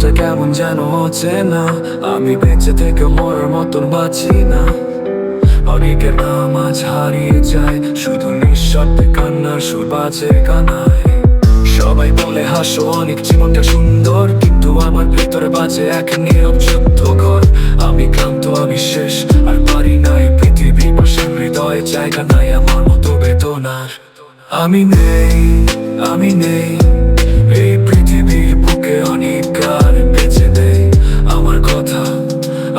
জীবনটা কেমন যেন হচ্ছে না, আমি বেঁচে থেকে মরার মতন বাঁচি না। অনেকের নাম আজ হারিয়ে যায়, শুধু নিঃশব্দে কান্নার সুর বাজে কানায়। সবাই বলে হাসো অনেক, জীবনটা সুন্দর, কিন্তু আমার ভেতরে বাজে এক নীরব যুদ্ধ ঘর। আমি ক্লান্ত, আমি শেষ, আর পারি নাই পৃথিবীর পাশে হৃদয়ে জায়গা নাই আমার মতো বেদনার। আমি নেই, আমি নেই এই পৃথিবীর বুকে, অনেক আর বেঁচে নেই। আমার কথা,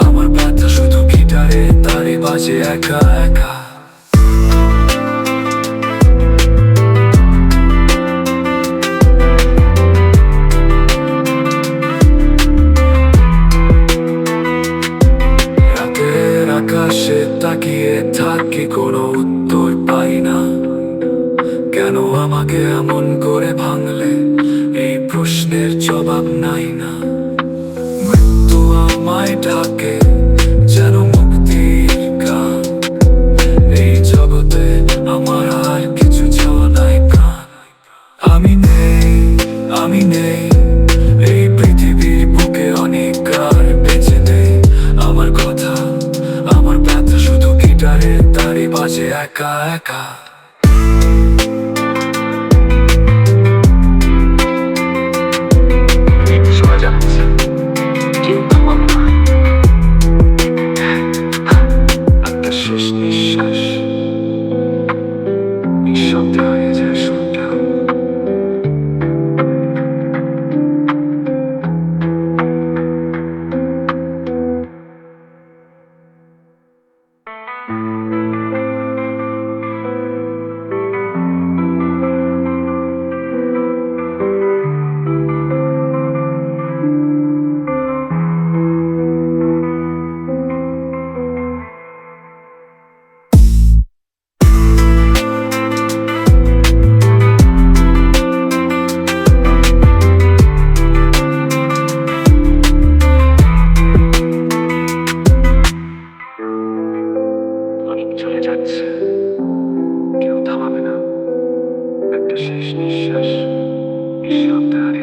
আমার ব্যথা শুধু গিটারে তারে বাজে একা একা। রাতের আকাশে তাকিয়ে থাকি, কোনো উত্তর পাই না। কেন আমাকে এমন করে ভাঙলে, এই প্রশ্নের জবাব নাই না। মৃত্যু আমায় ডাকে যেন মুক্তির গান, এই জগতে আমার আর কিছু চাওয়া নাই প্রাণ। আমি নেই, আমি নেই এই পৃথিবীর বুকে, অনেক আর বেঁচে নেই। আমার কথা, আমার ব্যথা শুধু গিটারে তারে বাজে একা একা। শোনা যাচ্ছে কিন্তু আমার একটা শেষ নিঃশ্বাস, নিঃশব্দে হয়ে যায় সুরটা। চলে যাচ্ছে, কেউ থামাবে না, একটা শেষ নিঃশ্বাস নিঃশব্দে হারিয়ে